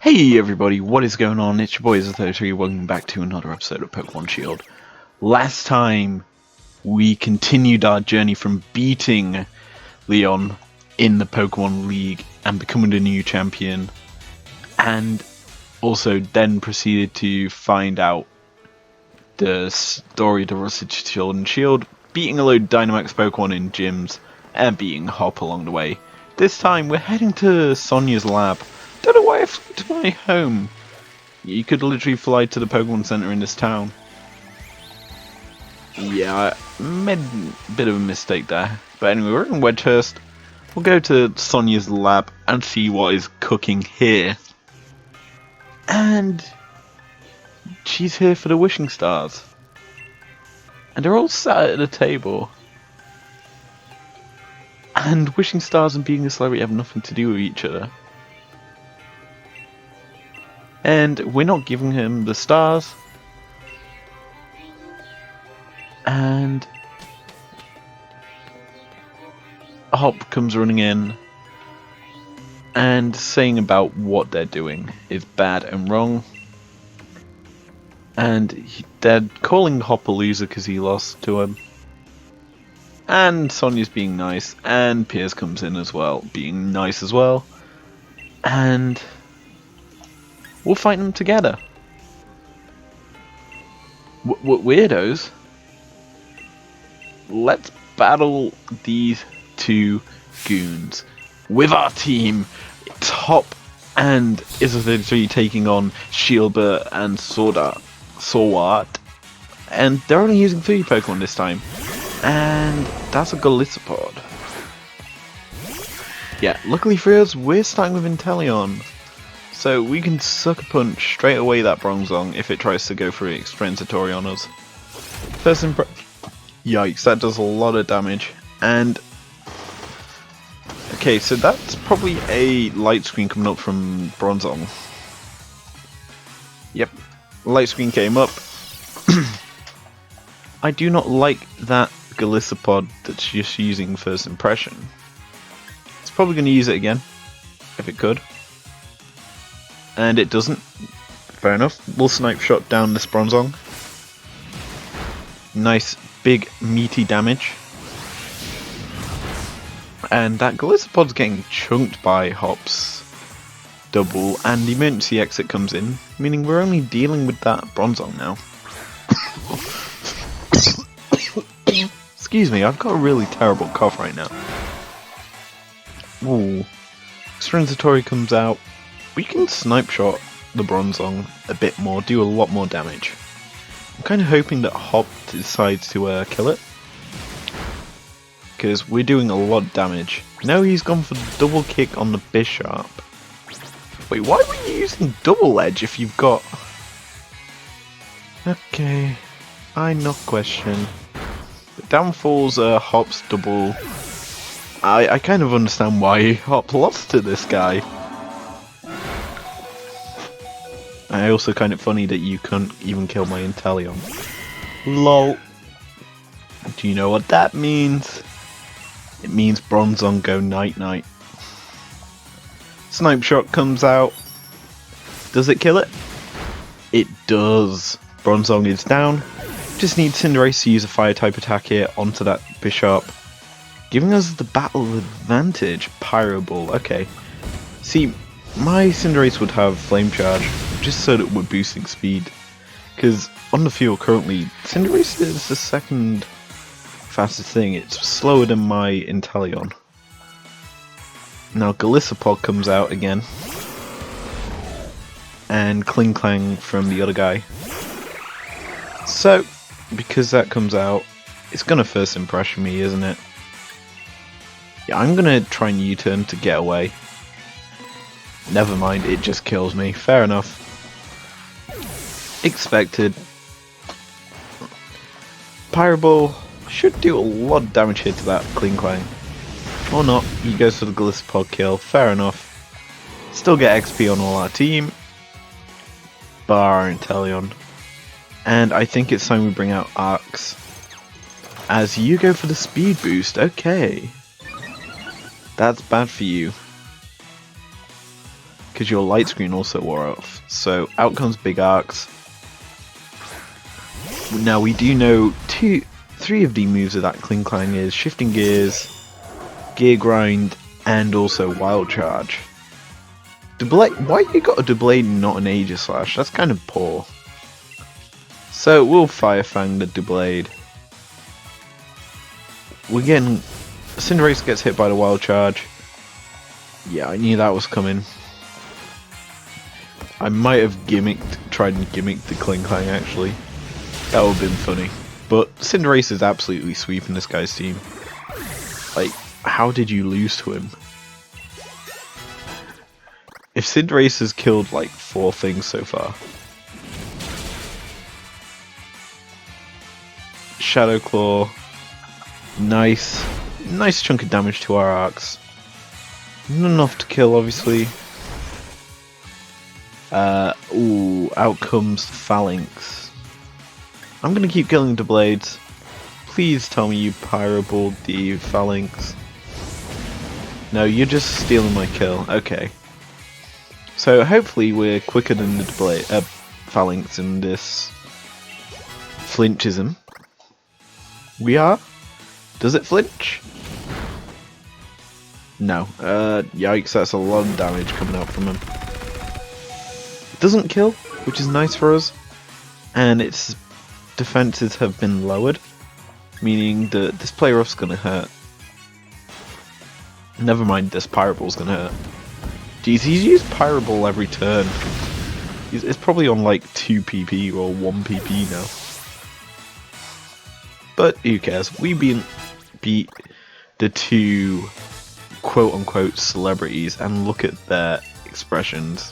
Hey everybody, what is going on? It's your boy izlogic. Welcome back to another episode of Pokemon Shield. Last time we continued our journey from beating Leon in the Pokemon League and becoming the new champion, and also then proceeded to find out the story of the Rusted Shield and Shield, beating a load of Dynamax Pokemon in gyms and beating Hop along the way. This time we're heading to Sonia's lab. Don't know why I flew to my home. You could literally fly to the Pokemon Center in this town. Yeah, I made a bit of a mistake there. But anyway, we're in Wedgehurst. We'll go to Sonia's lab and see what is cooking here. And she's here for the wishing stars. And they're all sat at a table. And wishing stars and being a celebrity have nothing to do with each other. And we're not giving him the stars. And Hop comes running in and saying about what they're doing is bad and wrong. And they're calling Hop a loser because he lost to him. And Sonia's being nice. And Piers comes in as well, being nice as well. And we'll fight them together. Weirdos. Let's battle these two goons with our team. It's Hop and izlogic taking on Shieldbert and Sword, and they're only using 3 Pokemon this time, and that's a Golisopod. Yeah, luckily for us, we're starting with Inteleon. So we can Sucker Punch straight away that Bronzong if it tries to go for its Transitory on us. First impression. Yikes, that does a lot of damage. And okay, so that's probably a light screen coming up from Bronzong. Yep, light screen came up. I do not like that Golisopod that's just using first impression. It's probably going to use it again if it could. And it doesn't. Fair enough. We'll snipe shot down this Bronzong. Nice big meaty damage. And that Golisopod's getting chunked by Hop's double, and the emergency exit comes in, meaning we're only dealing with that Bronzong now. Excuse me, I've got a really terrible cough right now. Ooh. Transitory comes out. We can snipe shot the Bronzong a bit more, do a lot more damage. I'm kind of hoping that Hop decides to kill it, because we're doing a lot of damage. Now he's gone for the double kick on the Bishop. Wait, why were you using double edge if you've got... Okay, I not question. The downfalls are Hop's double. I kind of understand why Hop lost to this guy. And also kind of funny that you couldn't even kill my Inteleon. LOL. Do you know what that means? It means Bronzong go night night. Snipe shot comes out. Does it kill it? It does. Bronzong is down. Just need Cinderace to use a fire type attack here onto that Bishop, giving us the battle advantage. Pyro Ball. Okay. See, my Cinderace would have Flame Charge just so that we're boosting speed, because on the field currently Cinderace is the second fastest thing. It's slower than my Inteleon. Now Golisopod comes out again, and Kling Klang from the other guy. So because that comes out, it's gonna first impression me, isn't it? Yeah, I'm gonna try and U-turn to get away. Never mind, it just kills me. Fair enough. Expected. Pyro Ball should do a lot of damage here to that Kling Klang. Or not, he goes for the Golisopod kill. Fair enough. Still get XP on all our team, bar Inteleon. And I think it's time we bring out Arcs, as you go for the speed boost. Okay. That's bad for you, because your light screen also wore off. So out comes Big Arcs. Now we do know three of the moves of that Kling Klang is Shifting Gears, Gear Grind, and also Wild Charge. Why you got a Doublade and not an Aegislash? That's kind of poor. So we'll Fire Fang the Doublade. We're getting... Cinderace gets hit by the Wild Charge. Yeah, I knew that was coming. I might have tried and gimmicked the Kling Klang actually. That would have been funny. But Cinderace is absolutely sweeping this guy's team. Like, how did you lose to him? If Cinderace has killed like 4 things so far. Shadow Claw. Nice. Nice chunk of damage to our arcs. Not enough to kill, obviously. Ooh, out comes Phalanx. I'm gonna keep killing the blades. Please tell me you Pyroballed the Phalanx. No, you're just stealing my kill. Okay. So hopefully we're quicker than the Phalanx in this flinchism. We are? Does it flinch? No. Yikes, that's a lot of damage coming out from him. It doesn't kill, which is nice for us. And its defenses have been lowered, meaning that this play rough's gonna hurt. Never mind, this Pyroball's gonna hurt. Jeez, he's used Pyroball every turn. It's probably on like 2 PP or 1 PP now. But who cares? We beat the 2 quote-unquote celebrities, and look at their expressions.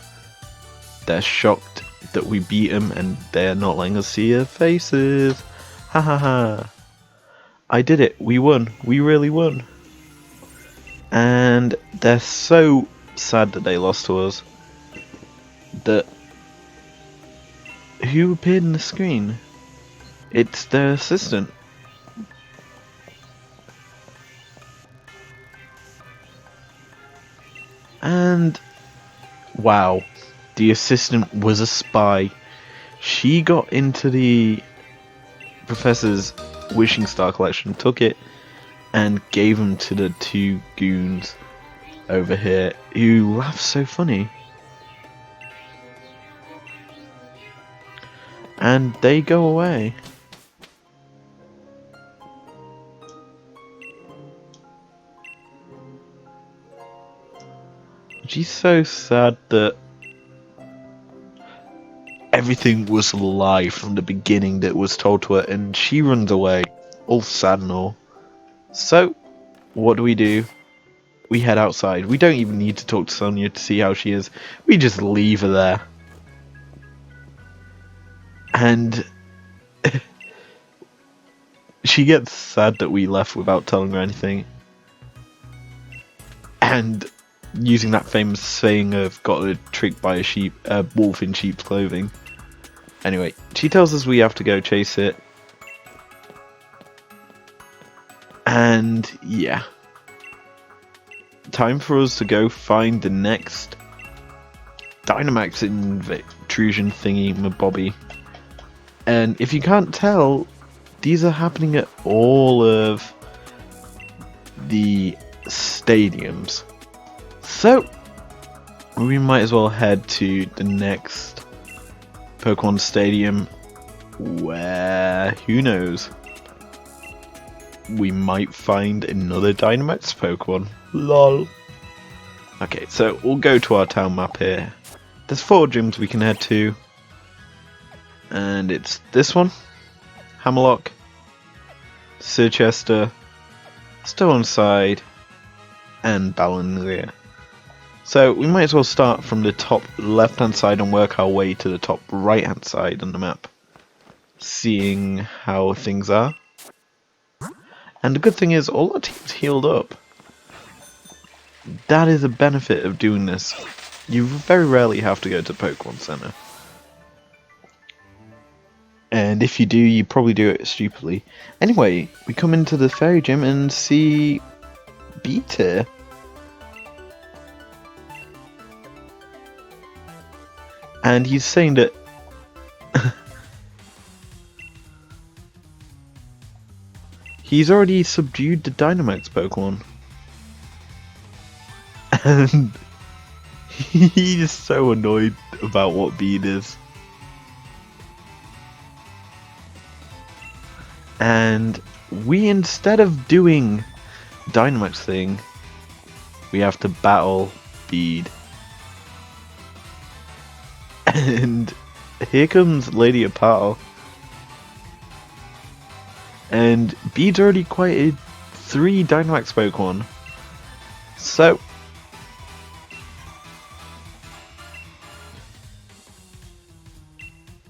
They're shocked that we beat them, and they're not letting us see their faces. Ha ha ha. I did it. We won. We really won. And they're so sad that they lost to us. That... Who appeared in the screen? It's their assistant. And... Wow. The assistant was a spy. She got into the professor's wishing star collection, took it, and gave them to the 2 goons over here who laugh so funny. And they go away. She's so sad that everything was a lie from the beginning that was told to her, and she runs away, all sad and all. So, what do? We head outside. We don't even need to talk to Sonia to see how she is. We just leave her there. And she gets sad that we left without telling her anything. And using that famous saying of got a tricked by a wolf in sheep's clothing. Anyway, she tells us we have to go chase it. And yeah. Time for us to go find the next Dynamax intrusion thingy mabobby. And if you can't tell, these are happening at all of the stadiums. So, we might as well head to the next Pokemon Stadium, where, who knows, we might find another Dynamax Pokemon. LOL. Okay, so we'll go to our town map here. There's 4 gyms we can head to. And it's this one, Hammerlock, Sirchester, Stoneside, and Ballinzir. So we might as well start from the top left hand side and work our way to the top right hand side on the map, seeing how things are. And the good thing is all our teams healed up. That is a benefit of doing this. You very rarely have to go to Pokemon Center. And if you do, you probably do it stupidly. Anyway, we come into the Fairy Gym and see B-Tier. And he's saying that he's already subdued the Dynamax Pokemon. And he's so annoyed about what Bead is. And we, instead of doing Dynamax thing, we have to battle Bead. And here comes Lady Apatl. And Bead's already quieted 3 Dynamax Pokemon. So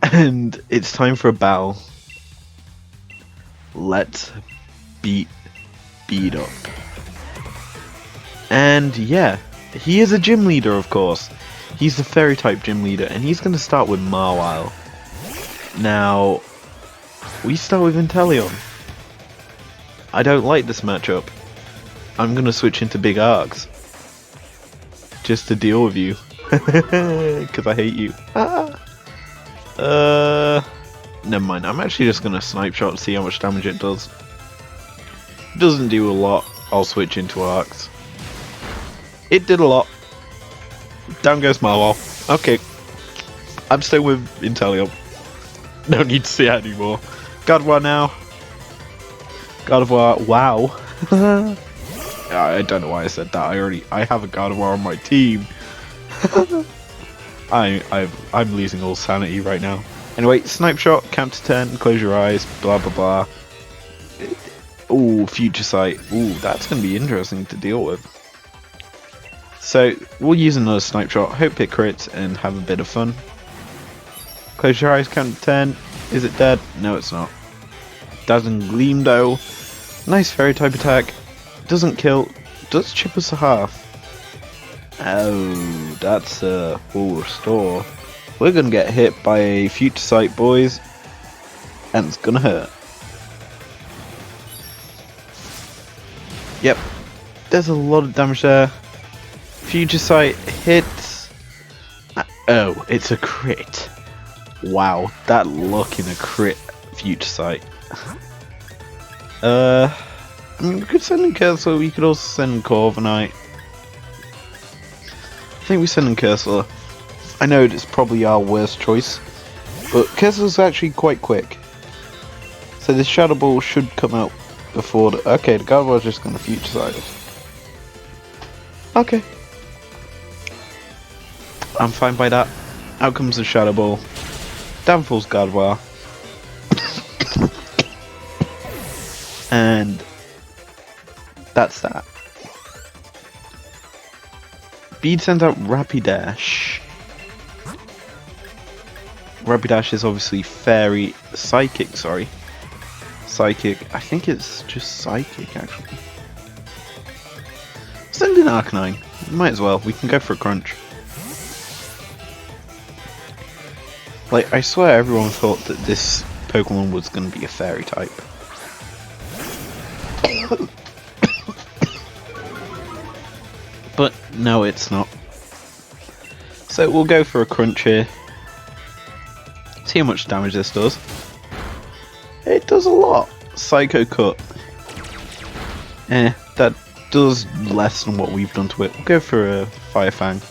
and it's time for a battle. Let's beat Bead up. And yeah, he is a gym leader, of course. He's the fairy type gym leader, and he's going to start with Mawile. Now, we start with Inteleon. I don't like this matchup. I'm going to switch into Big Arcs. Just to deal with you. Because I hate you. Never mind, I'm actually just going to Snipe Shot to see how much damage it does. It doesn't do a lot. I'll switch into Arcs. It did a lot. Down goes Mawile. Okay. I'm still with Inteleon. No need to see it anymore. Gardevoir now. Gardevoir, wow. I don't know why I said that. I have a Gardevoir on my team. I'm losing all sanity right now. Anyway, Snipe Shot, count to 10, close your eyes, blah blah blah. Ooh, Future Sight. Ooh, that's going to be interesting to deal with. So, we'll use another Snipe Shot, hope it crits, and have a bit of fun. Close your eyes, count to 10. Is it dead? No, it's not. Doesn't Gleam though. Nice fairy type attack. Doesn't kill. Does chip us a half. Oh, that's a full restore. We're gonna get hit by a Future Sight, boys. And it's gonna hurt. Yep. There's a lot of damage there. Future Sight hits. Oh, it's a crit. Wow, that look in a crit Future Sight. I mean, we could send in Cursor, we could also send in Corviknight. I think we send in Cursor. I know it's probably our worst choice, but Cursor's actually quite quick. So this Shadow Ball should come out before the... Okay, the Gardevoir's just gonna Future Sight us. Okay. I'm fine by that. Out comes the Shadow Ball. Down falls Gardevoir. And that's that. Bead sends out Rapidash. Rapidash is obviously Fairy... Psychic, sorry. Psychic. I think it's just Psychic, actually. Send in Arcanine. Might as well. We can go for a crunch. Like, I swear everyone thought that this Pokemon was going to be a Fairy type. But no, it's not. So we'll go for a crunch here. See how much damage this does. It does a lot. Psycho Cut. That does less than what we've done to it. We'll go for a Fire Fang.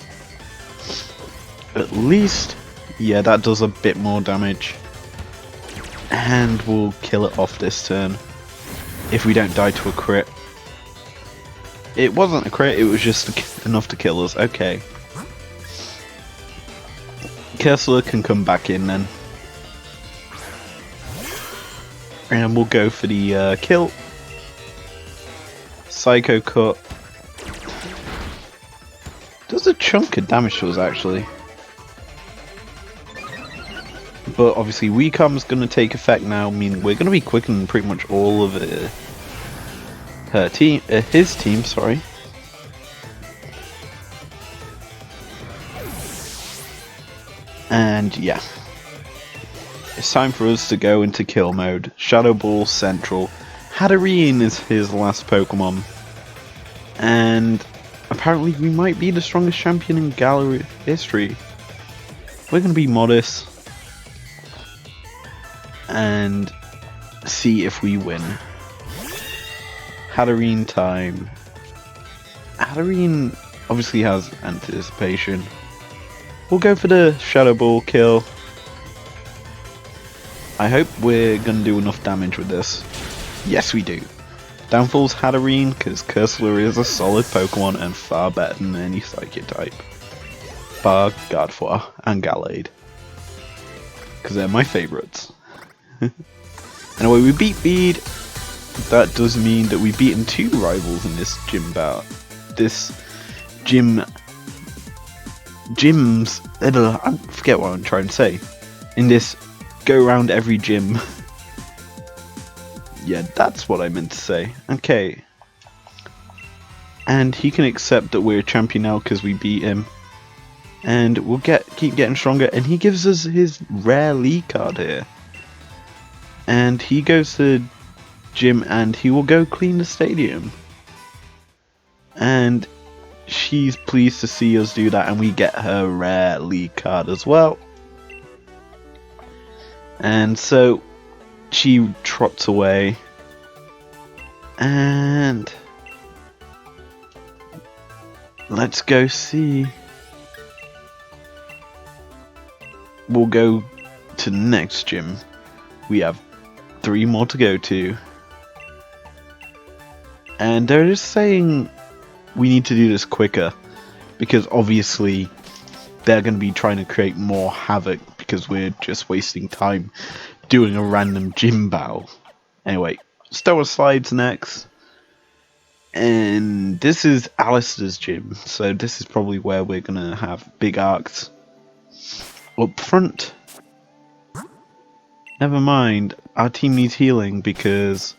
At least, yeah, that does a bit more damage. And we'll kill it off this turn. If we don't die to a crit. It wasn't a crit, it was just enough to kill us. Okay. Cursor can come back in then. And we'll go for the kill. Psycho Cut. Does a chunk of damage to us actually. But obviously Weecom's going to take effect now, meaning we're going to be quickening pretty much all of his team, sorry. And yeah. It's time for us to go into kill mode. Shadow Ball Central. Hatterene is his last Pokemon. And apparently we might be the strongest champion in Galar history. we're going to be modest and see if we win. Hatterene time. Hatterene obviously has anticipation. We'll go for the Shadow Ball kill. I hope we're going to do enough damage with this. Yes, we do. Downfall's Hatterene, because Cursor is a solid Pokemon and far better than any Psychic type. Bar Gardevoir and Gallade. Because they're my favourites. Anyway, we beat Bede. That does mean that we've beaten 2 rivals in this gym bout. This I forget what I'm trying to say. In this go around every gym. Yeah, that's what I meant to say. Okay. And he can accept that we're a champion now because we beat him. And we'll keep getting stronger. And he gives us his rare League card here. And he goes to the gym and he will go clean the stadium. And she's pleased to see us do that. And we get her rare League card as well. And so she trots away, and let's go see. We'll go to the next gym. We have 3 more to go to, and they're just saying we need to do this quicker because obviously they're going to be trying to create more havoc because we're just wasting time doing a random gym battle. Anyway, Stoa Slide's next. And this is Alistair's gym. So this is probably where we're going to have big arcs. Up front. Never mind. Our team needs healing because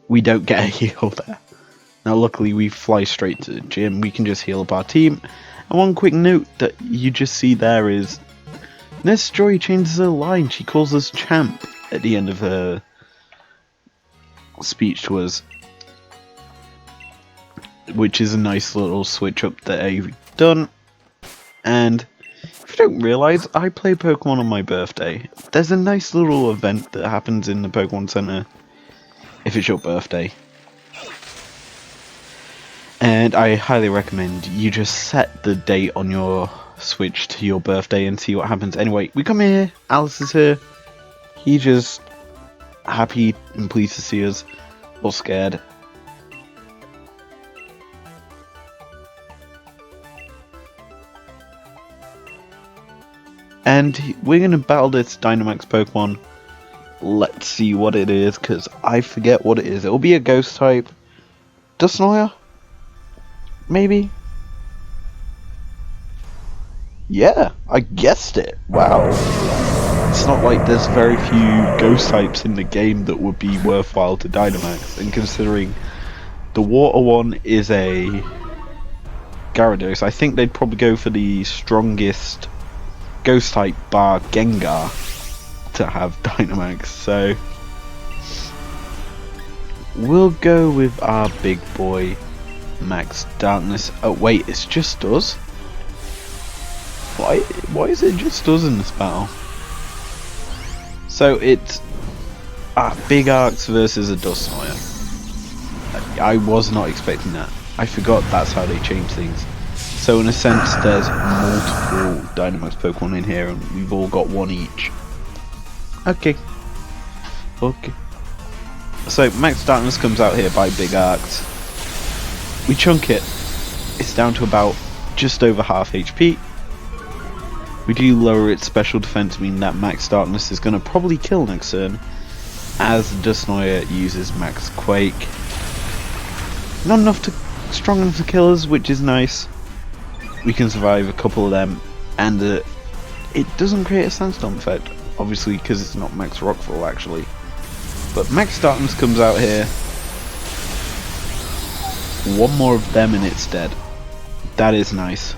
we don't get a heal there. Now luckily we fly straight to the gym. We can just heal up our team. And one quick note that you just see there is Nurse Joy changes her line. She calls us champ at the end of her speech to us, which is a nice little switch up that I've done. And if you don't realise, I play Pokemon on my birthday. There's a nice little event that happens in the Pokemon Center if it's your birthday. And I highly recommend you just set the date on your Switch to your birthday and see what happens. Anyway, we come here, Alice is here. He's just happy and pleased to see us, or scared. And we're going to battle this Dynamax Pokemon. Let's see what it is, because I forget what it is. It'll be a Ghost type. Dusknoir? Maybe? Yeah, I guessed it. Wow. It's not like there's very few Ghost types in the game that would be worthwhile to Dynamax. And considering the water one is a Gyarados, I think they'd probably go for the strongest Ghost type bar Gengar to have Dynamax. So we'll go with our big boy Max Darkness. Oh wait, it's just us? Why is it just us in this battle? So it's Big Arcs versus a Dusknoir. I was not expecting that. I forgot that's how they change things. So in a sense there's multiple Dynamax Pokemon in here and we've all got one each. Okay. So Max Darkness comes out here by Big Arcs. We chunk it. It's down to about just over half HP. We do lower its special defense, meaning that Max Darkness is going to probably kill next turn, as Dusknoir uses Max Quake. Not strong enough to kill us, which is nice. We can survive a couple of them, and it doesn't create a Sandstorm effect, obviously because it's not Max Rockfall actually. But Max Darkness comes out here. One more of them and it's dead. That is nice.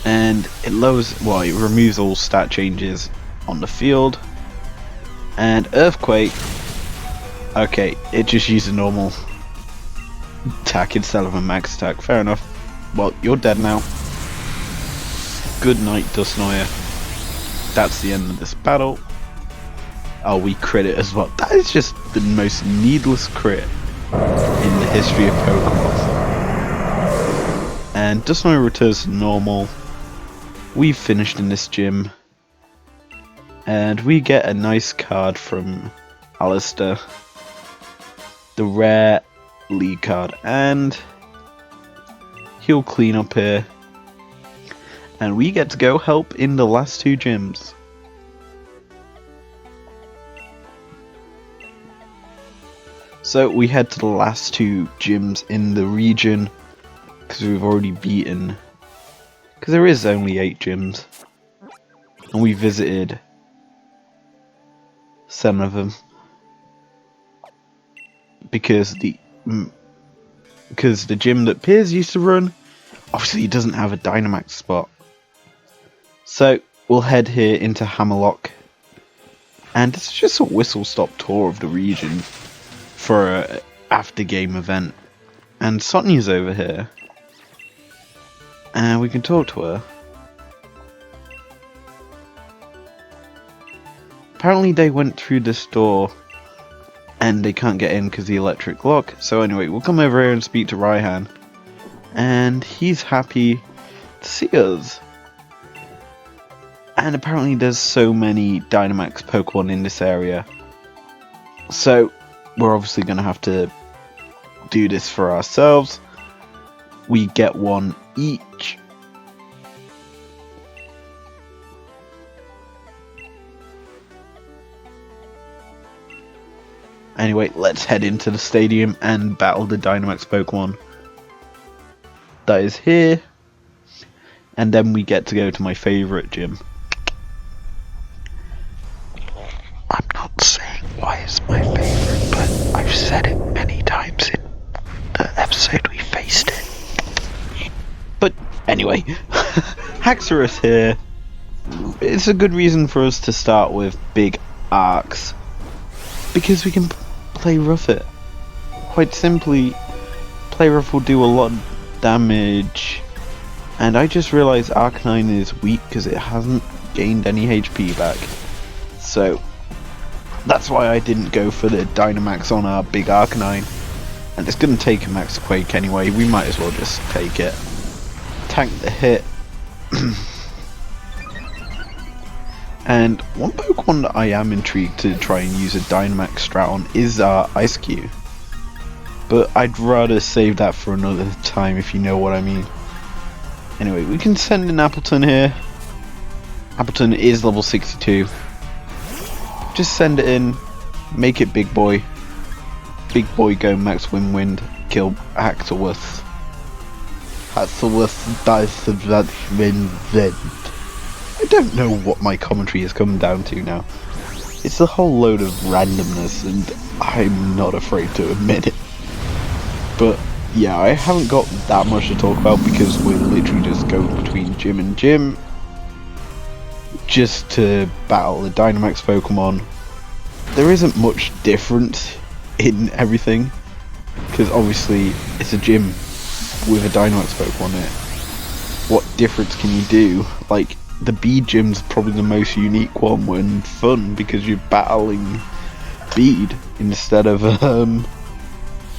And it it removes all stat changes on the field. And Earthquake, okay, it just used a normal attack instead of a max attack. Fair enough. Well, you're dead now. Good night, Dustnoir. That's the end of this battle. Oh, we crit it as well. That is just the most needless crit in the history of Pokemon. And Dustnoir returns to normal. We've finished in this gym. And we get a nice card from Alistair. The rare league card. And he'll clean up here. And we get to go help in the last two gyms. So we head to the last two gyms in the region, because we've already beaten, because there is only 8 gyms, and we visited 7 of them, because the gym that Piers used to run, obviously he doesn't have a Dynamax spot. So we'll head here into Hammerlock, and it's just a whistle-stop tour of the region for a after-game event. And Sonia's over here, and we can talk to her. Apparently they went through this door and they can't get in because the electric lock. So anyway, we'll come over here and speak to Raihan, and he's happy to see us. And apparently there's so many Dynamax Pokemon in this area, so we're obviously going to have to do this for ourselves. We get one each. Anyway, let's head into the stadium and battle the Dynamax Pokemon that is here. And then we get to go to my favourite gym. I'm not saying why it's my favourite, but I've said it many times in the episode we faced it. But anyway, Haxorus here. It's a good reason for us to start with big arcs, because we can play Rough It. Quite simply, play Rough will do a lot of damage, and I just realised Arcanine is weak because it hasn't gained any HP back. So that's why I didn't go for the Dynamax on our big Arcanine. And it's going to take a Max Quake anyway, we might as well just take it. Tank the hit. And one Pokemon that I am intrigued to try and use a Dynamax strat on is our Ice Cube. But I'd rather save that for another time, if you know what I mean. Anyway, we can send in Appleton here. Appleton is level 62. Just send it in, make it big boy. Big boy go max wind, kill Haxorus. Haxorus dies to that wind. I don't know what my commentary has come down to now. It's a whole load of randomness, and I'm not afraid to admit it. But yeah, I haven't got that much to talk about because we're literally just going between gym and gym just to battle the Dynamax Pokemon. There isn't much difference in everything, because obviously it's a gym with a Dynamax Pokemon in it. What difference can you do? Like, the Bead Gym's probably the most unique one and fun because you're battling Bead instead of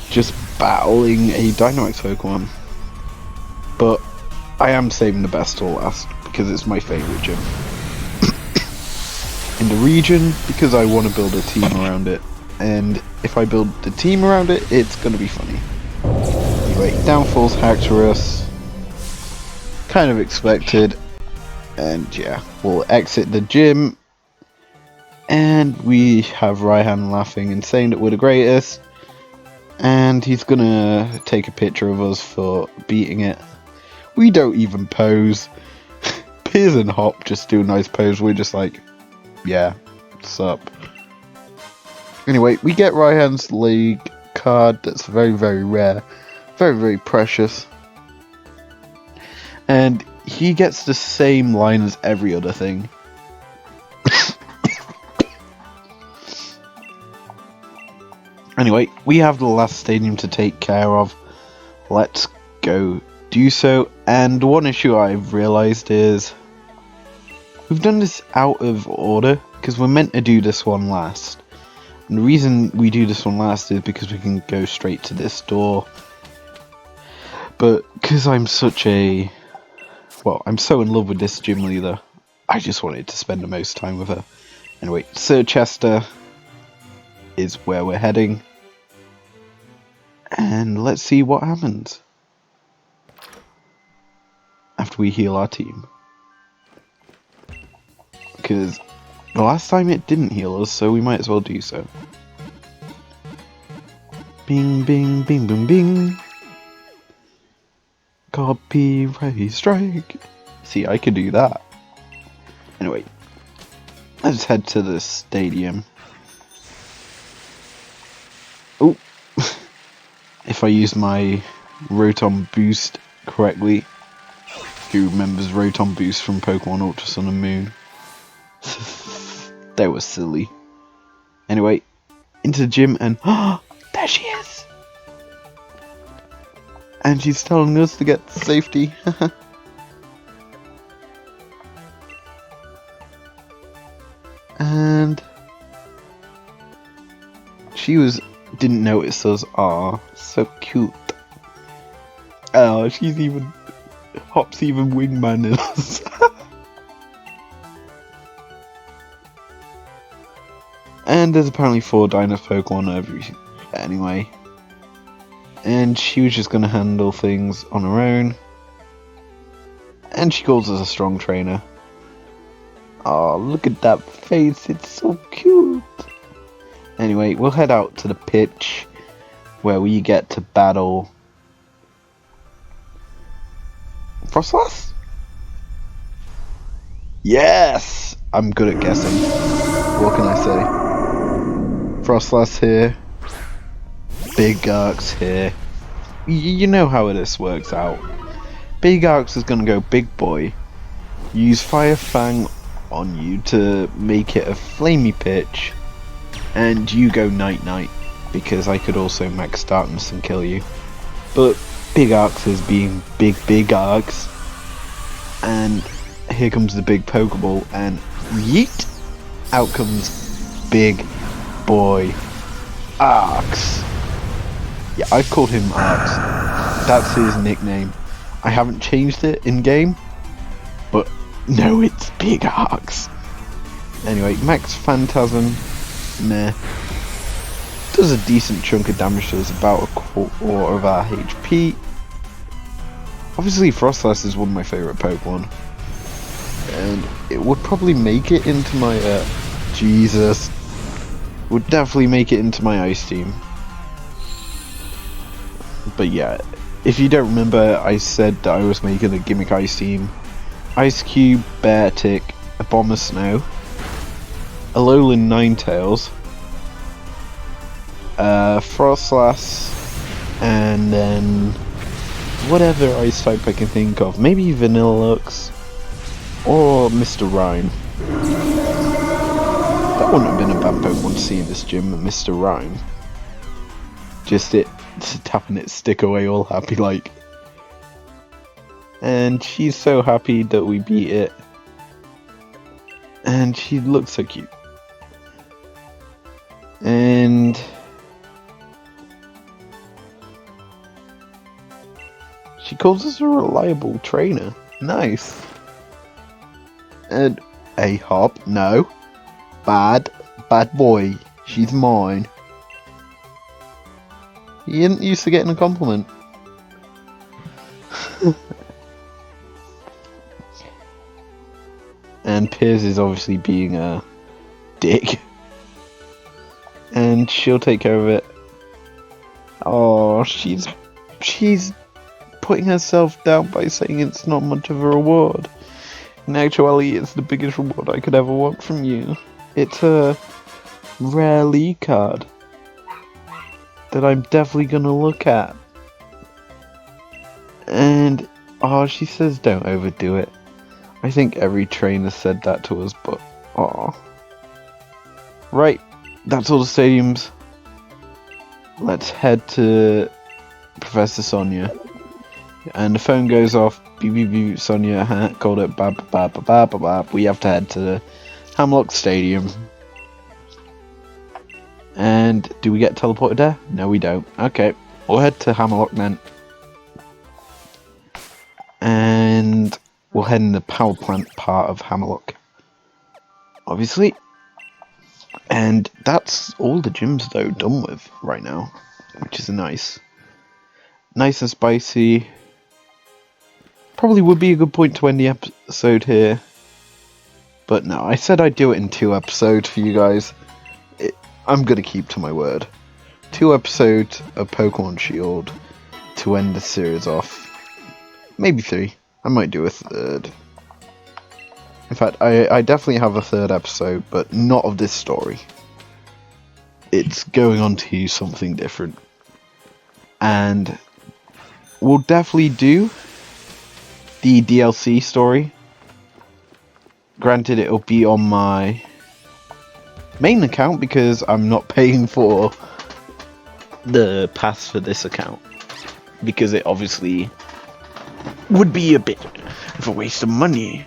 just battling a Dynamax Pokemon. But I am saving the best till last because it's my favourite gym in the region, because I want to build a team around it, and if I build the team around it, it's going to be funny. Anyway, downfalls Haxorus, kind of expected, and yeah, we'll exit the gym, and we have Raihan laughing and saying that we're the greatest, and he's gonna take a picture of us for beating it. We don't even pose. Piers and Hop just do a nice pose, we're just like, yeah, what's up? Anyway, we get Raihan's league card that's very, very rare. Very, very precious. And he gets the same line as every other thing. Anyway, we have the last stadium to take care of. Let's go do so. And one issue I've realised is We've done this out of order, because we're meant to do this one last. And the reason we do this one last is because we can go straight to this door. But because I'm such a... Well, I'm so in love with this gym leader, I just wanted to spend the most time with her. Anyway, Sir Chester is where we're heading. And let's see what happens after we heal our team. Because the last time it didn't heal us, so we might as well do so. Bing, bing, bing, bing, bing. Copyright strike. See, I could do that. Anyway, let's head to the stadium. Oh, if I use my Rotom boost correctly. Who remembers Rotom boost from Pokemon Ultra Sun and Moon? That was silly. Anyway, into the gym and there she is! And she's telling us to get to safety. And she didn't notice us. Ah, so cute. Oh, she's even Hop's even wingman us. And there's apparently 4 Dynasty Pokemon anyway. And she was just gonna handle things on her own. And she calls us a strong trainer. Oh, look at that face, it's so cute. Anyway, we'll head out to the pitch where we get to battle Frostlass? Yes! I'm good at guessing. What can I say? Frostlass here. Big Garx here. You know how this works out. Big Garx is gonna go big boy. Use Fire Fang on you to make it a flamey pitch. And you go night night. Because I could also max darkness and kill you. But Big Arx is being big Arx, and here comes the big Pokeball, and yeet! Out comes Big Boy Arx. Yeah, I've called him Arx. That's his nickname. I haven't changed it in game, but no, it's Big Arx. Anyway, Max Phantasm, meh. Does a decent chunk of damage to us, about a quarter of our HP. Obviously Frostlass is one of my favourite Pokemon. And it would probably make it into my, Jesus. Would definitely make it into my Ice Team. But yeah, if you don't remember, I said that I was making a gimmick Ice Team. Ice Cube, Beartic, a Bomber Snow, a Alolan Ninetales, Frostlass, and then whatever ice type I can think of. Maybe Vanillux or Mr. Rhyme. That wouldn't have been a bad Pokemon to see in this gym, Mr. Rhyme. Just tapping its stick away all happy like. And she's so happy that we beat it. And she looks so cute. And she calls us a reliable trainer. Nice. And a Hop, no. Bad boy. She's mine. He isn't used to getting a compliment. And Piers is obviously being a dick. And she'll take care of it. Oh, she's putting herself down by saying it's not much of a reward. In actuality, it's the biggest reward I could ever want from you. It's a rare league card that I'm definitely gonna look at. And oh, she says don't overdo it. I think every trainer said that to us, but oh. Right, that's all the stadiums. Let's head to Professor Sonia. And the phone goes off. Beep beep beep, Sonia, called it, bab bab bab bab bab. We have to head to the Hamlock Stadium. And do we get teleported there? No, we don't. Okay, we'll head to Hamlock then. And we'll head in the power plant part of Hamlock, obviously. And that's all the gyms though done with right now, which is nice and spicy. Probably would be a good point to end the episode here, but no, I said I'd do it in 2 episodes for you guys. I'm gonna keep to my word. 2 episodes of Pokemon Shield to end the series off. Maybe 3. I might do a 3rd. In fact, I definitely have a 3rd episode, but not of this story. It's going on to something different. And we'll definitely do the DLC story. Granted, it'll be on my main account because I'm not paying for the pass for this account. Because it obviously would be a bit of a waste of money.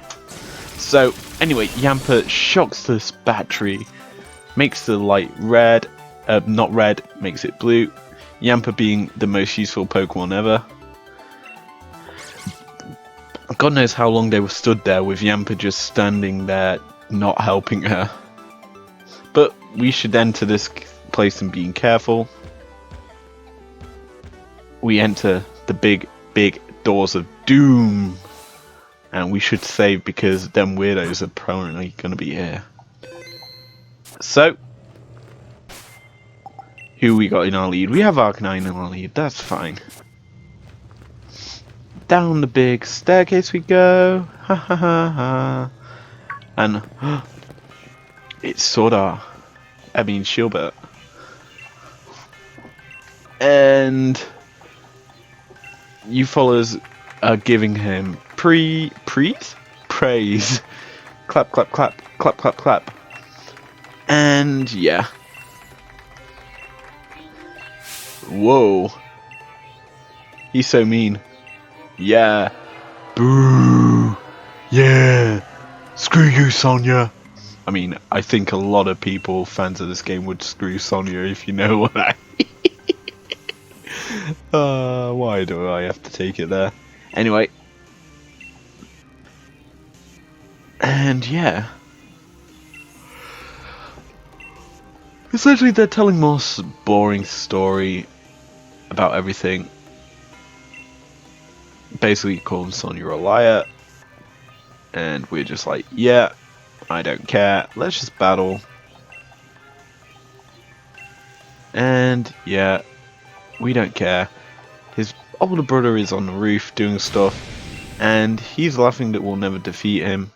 So, anyway, Yamper shocks this battery, makes the light red, not red, makes it blue. Yamper being the most useful Pokemon ever. God knows how long they were stood there with Yamper just standing there, not helping her. But we should enter this place and being careful. We enter the big doors of doom. And we should save because them weirdos are probably going to be here. So, who we got in our lead? We have Arcanine in our lead, that's fine. Down the big staircase we go. Ha ha ha ha. And it's Sordar. I mean Shieldbert. And you followers are giving him praise. Clap, clap, clap, clap, clap, clap. And yeah. Whoa. He's so mean. Yeah. Boo. Yeah. Screw you, Sonia. I mean, I think a lot of people, fans of this game, would screw Sonia if you know what I mean. Why do I have to take it there? Anyway. And yeah. Essentially, they're telling more boring story about everything. Basically calling Sonia a liar. And we're just like, yeah, I don't care. Let's just battle. And yeah, we don't care. His older brother is on the roof doing stuff. And he's laughing that we'll never defeat him.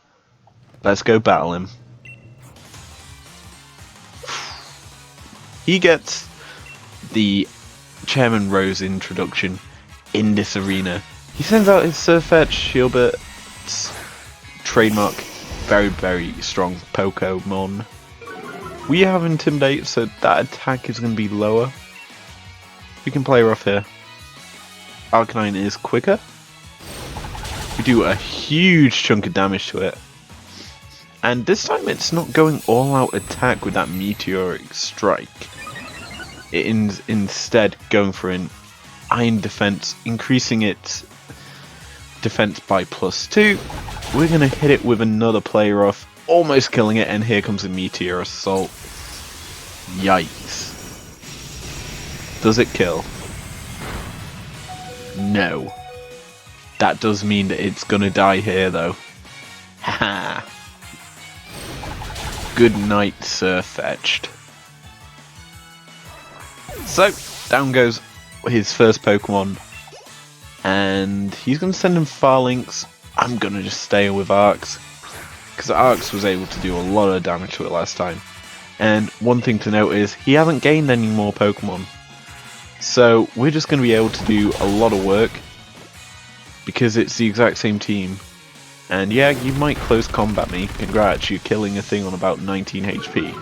Let's go battle him. He gets the Chairman Rose introduction in this arena. He sends out his Surfetch, Shieldbert's trademark, very, very strong Pokemon. We have Intimidate, so that attack is going to be lower. We can play rough here. Arcanine is quicker. We do a huge chunk of damage to it. And this time it's not going all out attack with that meteoric strike. It is instead going for an iron defense, increasing its defense by +2. We're going to hit it with another play rough, almost killing it, and here comes a meteor assault. Yikes. Does it kill? No. That does mean that it's going to die here though. Haha. Good night, Surfetched. So, down goes his first Pokemon. And he's going to send him Phalanx. I'm going to just stay with Arcs. Because Arcs was able to do a lot of damage to it last time. And one thing to note is, he hasn't gained any more Pokemon. So, we're just going to be able to do a lot of work. Because it's the exact same team. And yeah, you might close combat me. Congrats, you're killing a thing on about 19 HP.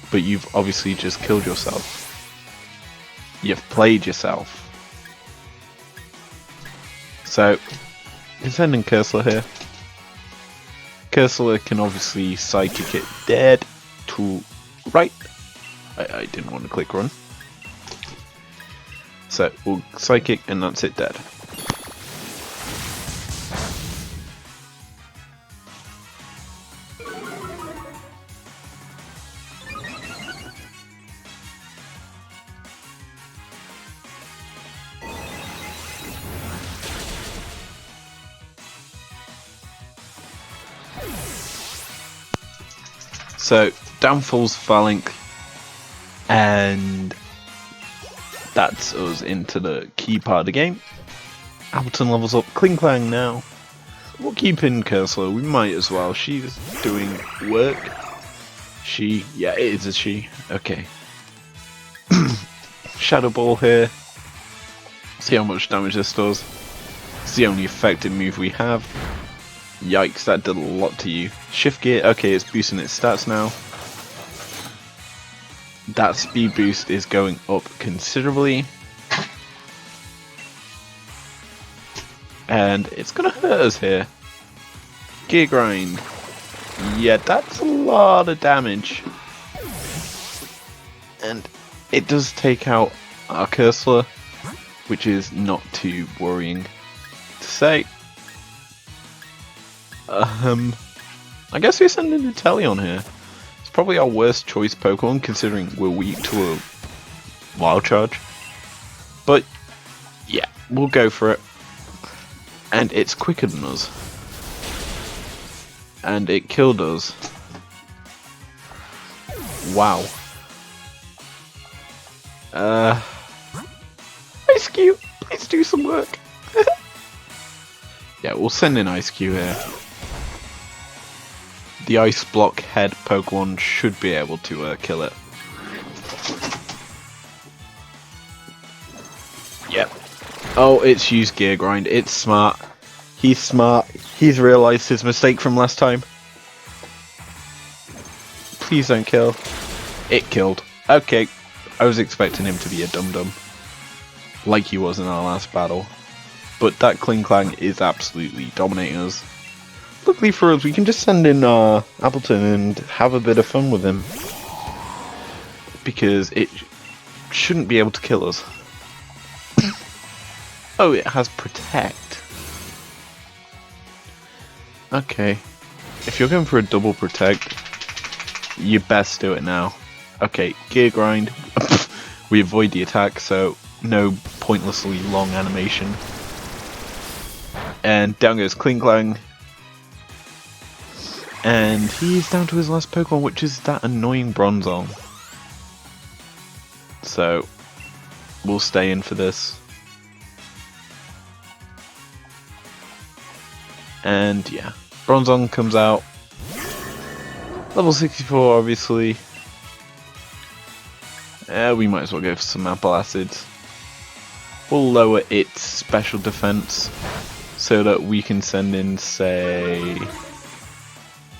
But you've obviously just killed yourself. You've played yourself. So, you're sending Cursor here. Cursor can obviously psychic it dead to right. I didn't want to click run. So, we'll psychic and that's it dead. So, downfalls Phalanx, and that's us into the key part of the game. Appleton levels up, Kling Klang now. We'll keep in Cursor, we might as well, she's doing work. She, yeah it is a she, okay. Shadow Ball here, see how much damage this does. It's the only effective move we have. Yikes, that did a lot to you. Shift gear, okay, it's boosting its stats now. That speed boost is going up considerably. And it's gonna hurt us here. Gear grind. Yeah, that's a lot of damage. And it does take out our Cursor, which is not too worrying to say. I guess we're sending Inteleon here. It's probably our worst choice Pokemon considering we're weak to a Wild Charge. But yeah, we'll go for it. And it's quicker than us. And it killed us. Wow. Ice Cube, please do some work. Yeah, we'll send in Ice Cube here. The Ice Block head Pokemon should be able to kill it. Yep. Oh, it's used Gear Grind. It's smart. He's smart. He's realised his mistake from last time. Please don't kill. It killed. Okay. I was expecting him to be a dum-dum. Like he was in our last battle. But that Kling Klang is absolutely dominating us. Luckily for us, we can just send in Appleton and have a bit of fun with him. Because it shouldn't be able to kill us. Oh, it has Protect. Okay. If you're going for a double Protect, you best do it now. Okay, Gear Grind. We avoid the attack, so no pointlessly long animation. And down goes Kling Klang. And he's down to his last Pokemon, which is that annoying Bronzong. So, we'll stay in for this. And yeah, Bronzong comes out. Level 64, obviously. We might as well go for some Apple Acids. We'll lower its special defense so that we can send in, say,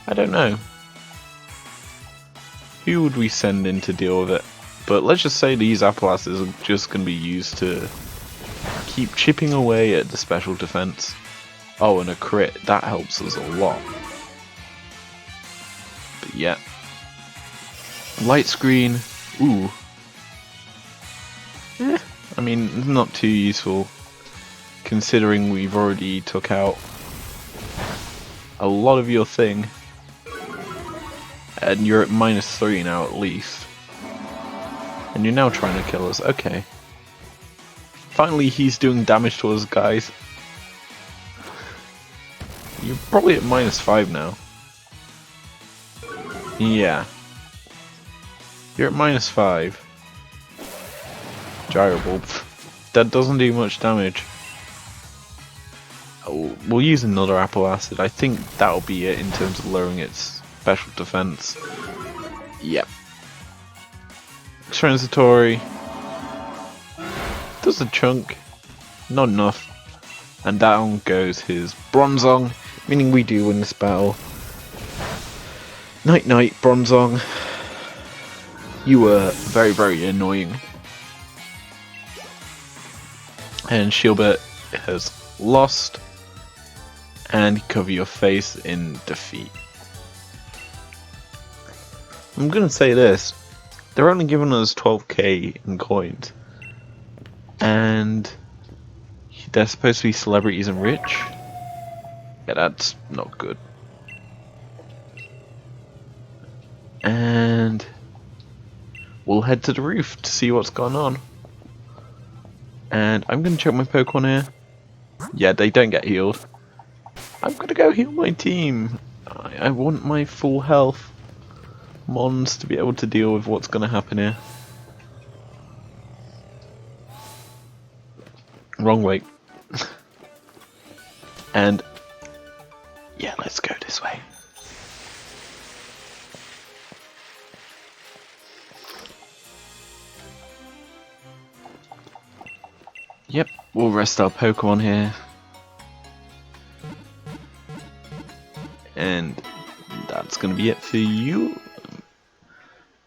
I don't know. Who would we send in to deal with it? But let's just say these Apple Acids are just going to be used to keep chipping away at the special defense. Oh, and a crit. That helps us a lot. But yeah. Light Screen. Ooh. I mean, not too useful. Considering we've already took out a lot of your thing. And you're at -3 now at least. And you're now trying to kill us. Okay. Finally he's doing damage to us, guys. You're probably at -5 now. Yeah. You're at -5. Gyro Bulb. That doesn't do much damage. Oh, we'll use another Apple Acid. I think that'll be it in terms of lowering its special defense. Yep. Transitory. Does a chunk. Not enough. And down goes his Bronzong, meaning we do win this battle. Night night, Bronzong. You were very, very annoying. And Shielbert has lost, and cover your face in defeat. I'm gonna say this, they're only giving us 12k in coins, and they're supposed to be celebrities and rich. Yeah, that's not good. And we'll head to the roof to see what's going on. And I'm gonna check my Pokemon here. Yeah, they don't get healed. I'm gonna go heal my team. I want my full health Mons to be able to deal with what's gonna happen here. Wrong way. And yeah, let's go this way. Yep, we'll rest our Pokemon here. And that's gonna be it for you.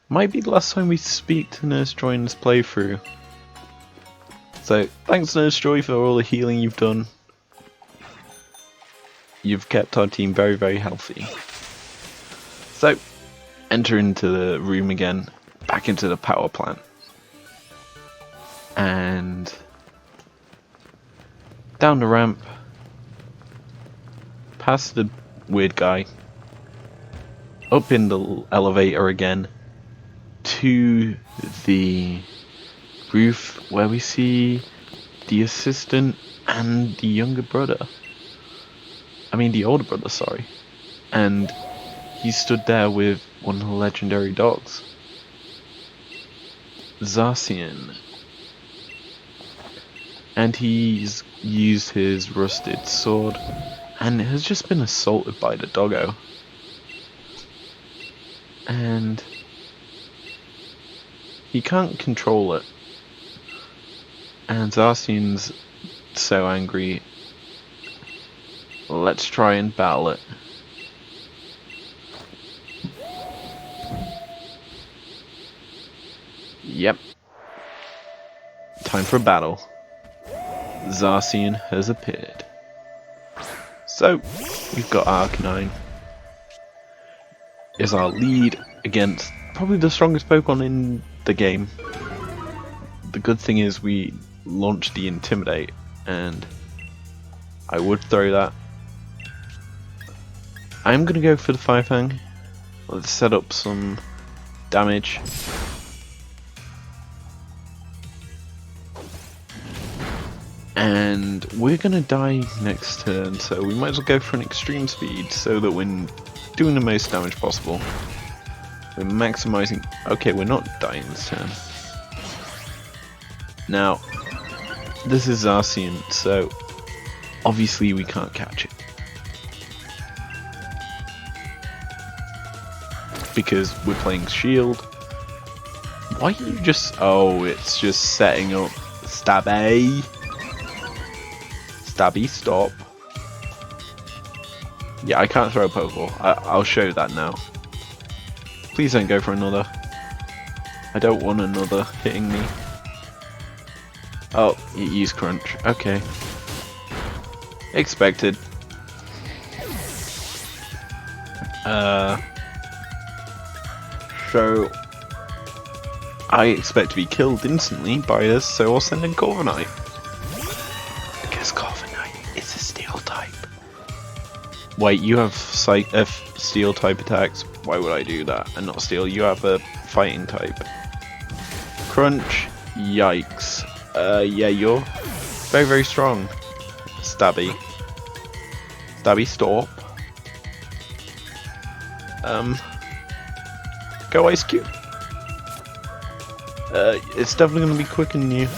Might be the last time we speak to Nurse Joy in this playthrough. So, thanks Nurse Joy for all the healing you've done. You've kept our team very, very healthy. So, enter into the room again, back into the power plant. And down the ramp, past the weird guy, up in the elevator again, to the roof where we see the assistant and the younger brother. I mean the older brother, sorry. And he stood there with one of the legendary dogs, Zacian. And he's used his rusted sword and has just been assaulted by the doggo. And he can't control it. And Zacian's so angry. Let's try and battle it. Yep. Time for a battle. Zacian has appeared. So, we've got Arcanine. Is our lead against probably the strongest Pokemon in the game. The good thing is we launched the Intimidate, and I would throw that. I'm gonna go for the Fire Fang. Let's set up some damage. And we're gonna die next turn, so we might as well go for an extreme speed so that we're doing the most damage possible. We're maximizing. Okay, we're not dying this turn. Now, this is Zacian, so obviously we can't catch it. Because we're playing Shield. Why are you just... Oh, it's just setting up. Stabby. Stabby, stop. Yeah, I can't throw a Pokeball. I'll show you that now. Please don't go for another. I don't want another hitting me. Oh, you use Crunch. Okay. Expected. So I expect to be killed instantly by this, so I'll send in Corviknight. Because Corviknight is a steel type. Wait, you have steel type attacks? Why would I do that and not steel? You have a fighting type. Crunch, yikes. Yeah, you're very, very strong. Stabby. Stabby, stop. Go Ice Cube. It's definitely going to be quicker than you.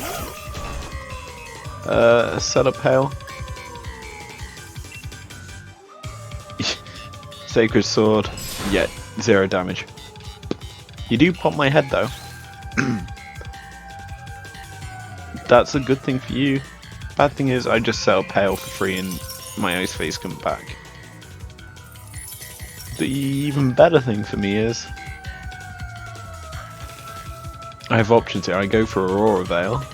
Set up Hail. Sacred Sword. Yeah, 0 damage. You do pop my head though. That's a good thing for you. Bad thing is I just set up Hail for free and my Ice Phase comes back. The even better thing for me is I have options here. I go for Aurora Veil.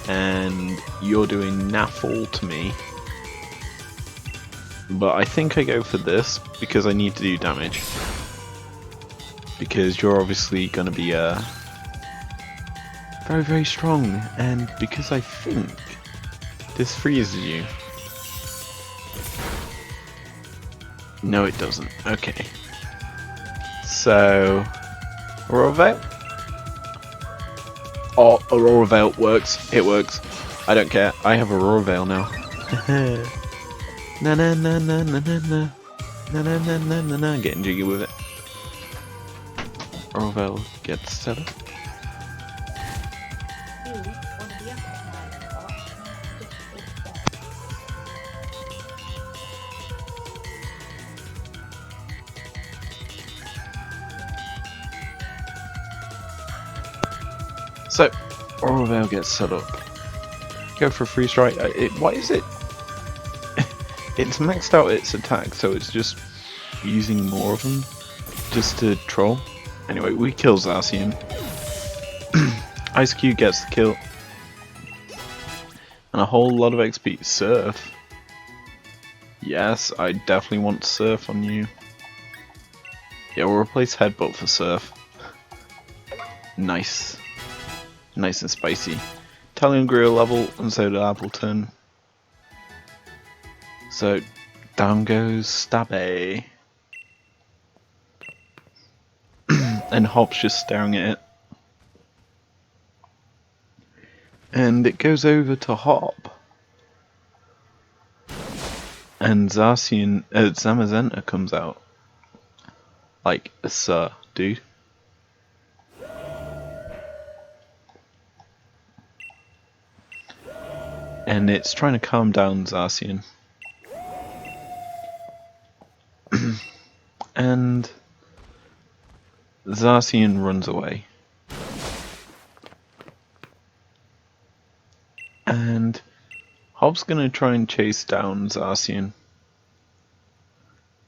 and you're doing naffle to me. But I think I go for this because I need to do damage. Because you're obviously going to be very, very strong, and because I think this freezes you. No, it doesn't. Okay. So, Aurora Veil. Oh, Aurora Veil works. It works. I don't care. I have Aurora Veil now. Na na na na na na na na na na na na na. Getting jiggy with it. Aurora Veil gets set up. So, Aurora Veil gets set up. Go for a free strike. Why is it? It's maxed out its attack, so it's just using more of them just to troll. Anyway, we kill Zacian. Ice Cube gets the kill. And a whole lot of XP. Surf. Yes, I definitely want Surf on you. Yeah, we'll replace Headbutt for Surf. Nice. Nice and spicy. Talion grew a level, and so did Appleton. So, down goes Stabby. And Hop's just staring at it. And it goes over to Hop. And Zamazenta comes out. Like, sir, dude. And it's trying to calm down Zacian. And Zacian runs away. And Hop's gonna try and chase down Zacian.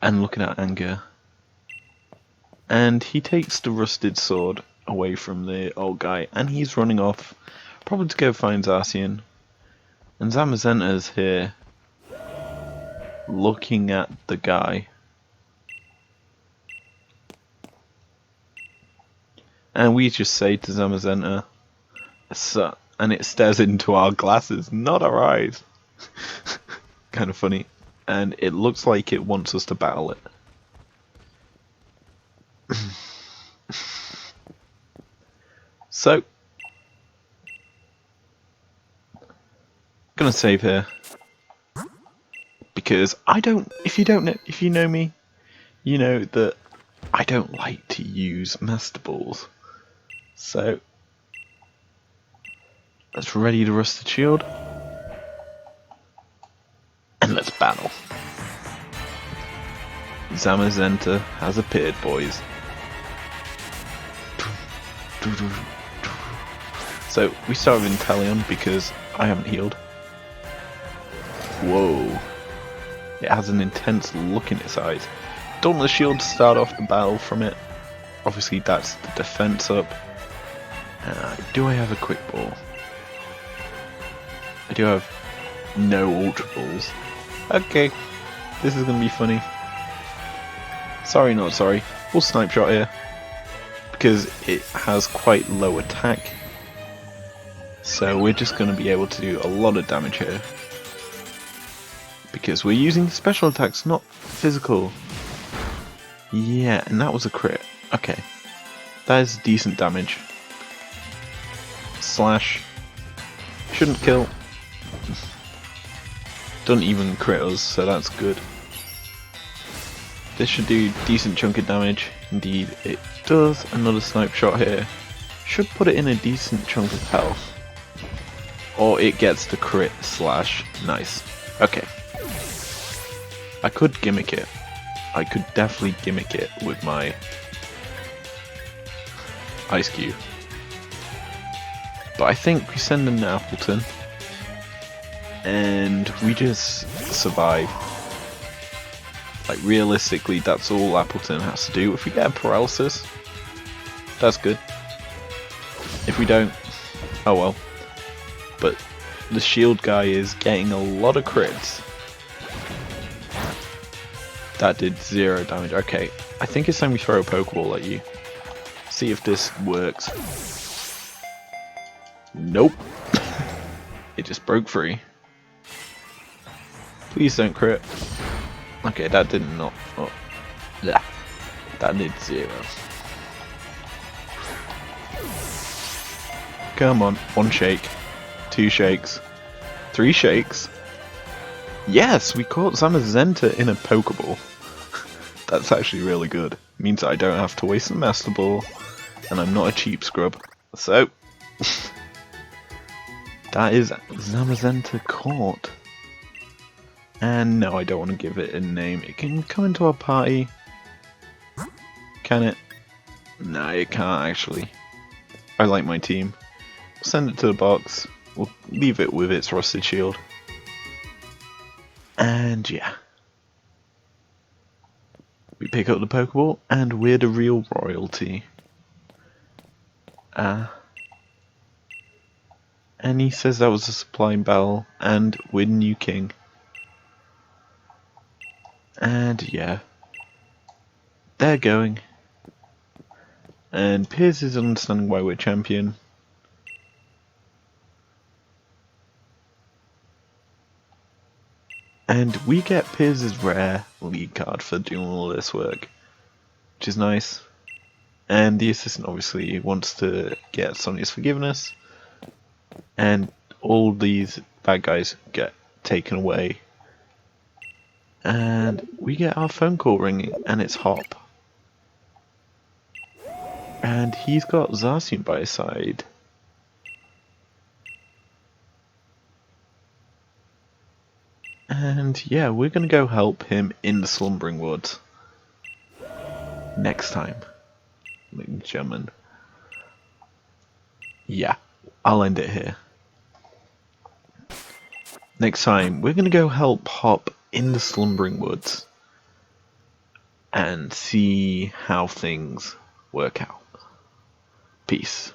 And looking at anger. And he takes the rusted sword away from the old guy, and he's running off, probably to go find Zacian. And Zamazenta's here, looking at the guy. And we just say to Zamazenta, "Sir," and it stares into our glasses, not our eyes. Kind of funny. And it looks like it wants us to battle it. So, gonna save here because if you know me, you know that I don't like to use Master Balls. So let's ready to Rusted Shield and let's battle. Zamazenta has appeared, boys. So we start with Inteleon because I haven't healed. Whoa. It has an intense look in its eyes. Dauntless Shield to start off the battle from it. Obviously that's the defense up. Do I have a quick ball? I do have no ultra balls. Okay. This is gonna be funny. Sorry, not sorry. We'll snipe shot here. Because it has quite low attack. So we're just going to be able to do a lot of damage here. Because we're using special attacks, not physical. Yeah, and that was a crit. Okay. That is decent damage. Slash. Shouldn't kill. Doesn't even crit us, so that's good. This should do decent chunk of damage. Indeed, it does. Another snipe shot here. Should put it in a decent chunk of health. Or it gets the crit slash. Nice. Okay. I could gimmick it. I could definitely gimmick it with my Ice Cube. But I think we send them to Appleton. And we just survive. Like, realistically, that's all Appleton has to do. If we get a paralysis, that's good. If we don't, oh well. but the shield guy is getting a lot of crits. That did 0 damage. Okay, I think it's time we throw a Pokeball at you. See if this works. Nope. It just broke free. Please don't crit. Okay, that did not. Oh, yeah, that did 0. Come on, 1 shake, 2 shakes, 3 shakes. Yes, we caught Zamazenta in a Pokeball. That's actually really good. Means I don't have to waste a Master Ball, and I'm not a cheap scrub. So, that is Zamazenta caught. And no, I don't want to give it a name. It can come into our party. Can it? No, it can't actually. I like my team. Send it to the box. We'll leave it with its rusted shield. And yeah. We pick up the Pokeball and we're the real royalty. And he says that was a supply battle and we're new king. And yeah. They're going. And Piers is understanding why we're champion. And we get Piers' rare league card for doing all this work, which is nice. And the assistant obviously wants to get Sonia's forgiveness, and all these bad guys get taken away. And we get our phone call ringing, and it's Hop. And he's got Zacian by his side. And yeah, we're gonna go help him in the Slumbering Woods. Next time. Ladies and gentlemen. Yeah, I'll end it here. Next time, we're gonna go help Hop in the Slumbering Woods. And see how things work out. Peace.